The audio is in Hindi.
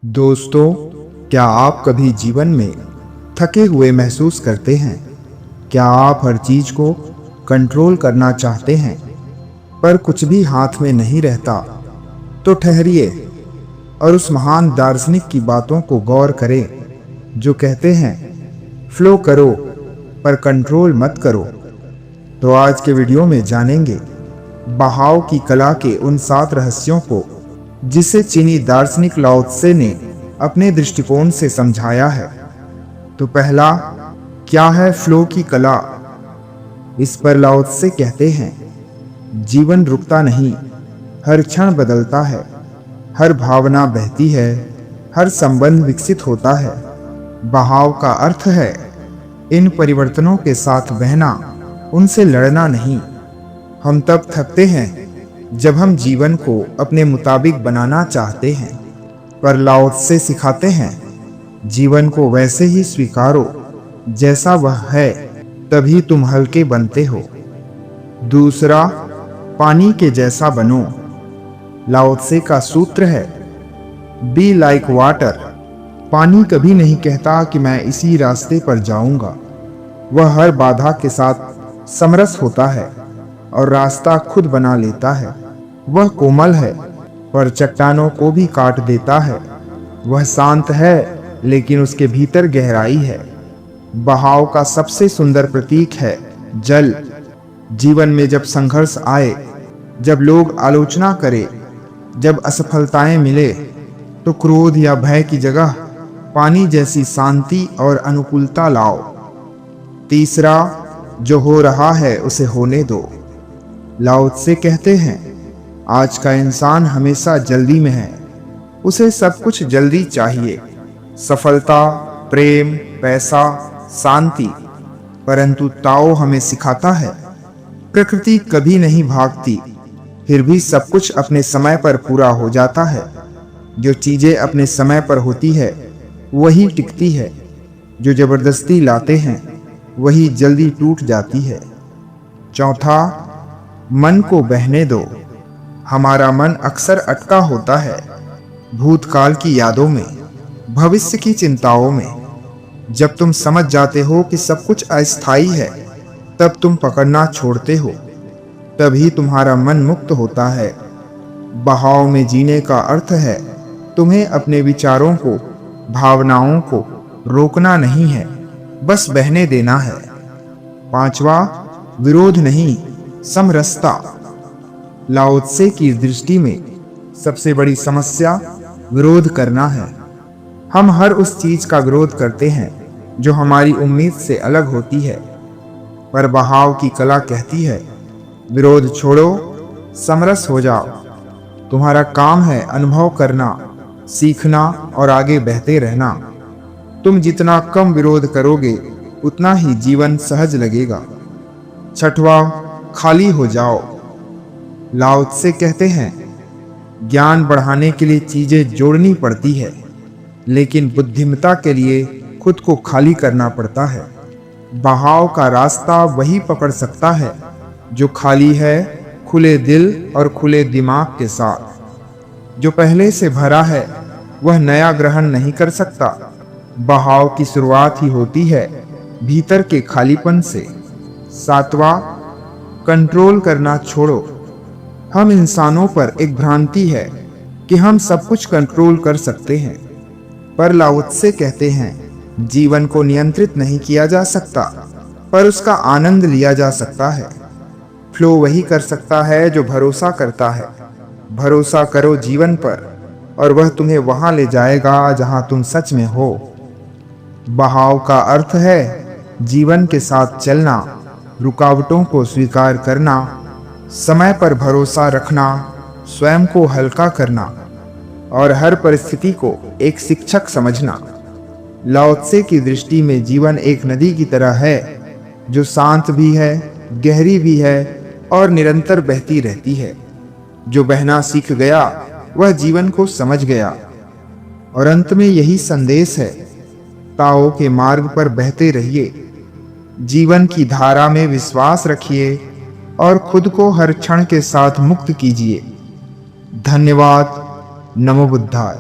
दोस्तों, क्या आप कभी जीवन में थके हुए महसूस करते हैं? क्या आप हर चीज को कंट्रोल करना चाहते हैं पर कुछ भी हाथ में नहीं रहता? तो ठहरिए और उस महान दार्शनिक की बातों को गौर करें जो कहते हैं फ्लो करो पर कंट्रोल मत करो। तो आज के वीडियो में जानेंगे बहाव की कला के उन 7 रहस्यों को जिसे चीनी दार्शनिक लाओ त्से ने अपने दृष्टिकोण से समझाया है। तो पहला, क्या है फ्लो की कला? इस पर लाओ त्से कहते हैं, जीवन रुकता नहीं, हर क्षण बदलता है, हर भावना बहती है, हर संबंध विकसित होता है। बहाव का अर्थ है इन परिवर्तनों के साथ बहना, उनसे लड़ना नहीं। हम तब थकते हैं जब हम जीवन को अपने मुताबिक बनाना चाहते हैं, पर लाओ त्से सिखाते हैं जीवन को वैसे ही स्वीकारो जैसा वह है, तभी तुम हल्के बनते हो। दूसरा, पानी के जैसा बनो। लाओ त्से का सूत्र है बी लाइक वाटर। पानी कभी नहीं कहता कि मैं इसी रास्ते पर जाऊंगा। वह हर बाधा के साथ समरस होता है और रास्ता खुद बना लेता है। वह कोमल है पर चट्टानों को भी काट देता है। वह शांत है लेकिन उसके भीतर गहराई है। बहाव का सबसे सुंदर प्रतीक है जल। जीवन में जब संघर्ष आए, जब लोग आलोचना करें, जब असफलताएं मिले, तो क्रोध या भय की जगह पानी जैसी शांति और अनुकूलता लाओ। तीसरा, जो हो रहा है उसे होने दो। लाओ त्से कहते हैं, आज का इंसान हमेशा जल्दी में है। उसे सब कुछ जल्दी चाहिए, सफलता, प्रेम, पैसा, शांति। परंतु ताओ हमें सिखाता है प्रकृति कभी नहीं भागती, फिर भी सब कुछ अपने समय पर पूरा हो जाता है। जो चीजें अपने समय पर होती है वही टिकती है, जो जबरदस्ती लाते हैं वही जल्दी टूट जाती है। चौथा, मन को बहने दो। हमारा मन अक्सर अटका होता है भूतकाल की यादों में, भविष्य की चिंताओं में। जब तुम समझ जाते हो कि सब कुछ अस्थायी है, तब तुम पकड़ना छोड़ते हो, तभी तुम्हारा मन मुक्त होता है। बहाव में जीने का अर्थ है तुम्हें अपने विचारों को, भावनाओं को रोकना नहीं है, बस बहने देना है। पांचवा, विरोध नहीं, समरसता। लाओ त्से की दृष्टि में सबसे बड़ी समस्या विरोध करना है। हम हर उस चीज का विरोध करते हैं जो हमारी उम्मीद से अलग होती है, पर बहाव की कला कहती है विरोध छोड़ो, समरस हो जाओ। तुम्हारा काम है अनुभव करना, सीखना और आगे बहते रहना। तुम जितना कम विरोध करोगे उतना ही जीवन सहज लगेगा। छठवां, खाली हो जाओ। लाओ त्से कहते हैं, ज्ञान बढ़ाने के लिए चीजें जोड़नी पड़ती है, लेकिन बुद्धिमत्ता के लिए खुद को खाली करना पड़ता है। बहाव का रास्ता वही पकड़ सकता है जो खाली है, खुले दिल और खुले दिमाग के साथ। जो पहले से भरा है वह नया ग्रहण नहीं कर सकता। बहाव की शुरुआत ही होती है भीतर के खालीपन से। सातवां, कंट्रोल करना छोड़ो। हम इंसानों पर एक भ्रांति है कि हम सब कुछ कंट्रोल कर सकते हैं, पर लाओ त्से कहते हैं जीवन को नियंत्रित नहीं किया जा सकता, पर उसका आनंद लिया जा सकता है। फ्लो वही कर सकता है जो भरोसा करता है। भरोसा करो जीवन पर और वह तुम्हें वहां ले जाएगा जहां तुम सच में हो। बहाव का अर्थ है जीवन के साथ चलना, रुकावटों को स्वीकार करना, समय पर भरोसा रखना, स्वयं को हल्का करना और हर परिस्थिति को एक शिक्षक समझना। लाओ त्से की दृष्टि में जीवन एक नदी की तरह है जो शांत भी है, गहरी भी है और निरंतर बहती रहती है। जो बहना सीख गया वह जीवन को समझ गया। और अंत में यही संदेश है, ताओ के मार्ग पर बहते रहिए, जीवन की धारा में विश्वास रखिए और खुद को हर क्षण के साथ मुक्त कीजिए। धन्यवाद। नमो बुद्धाय।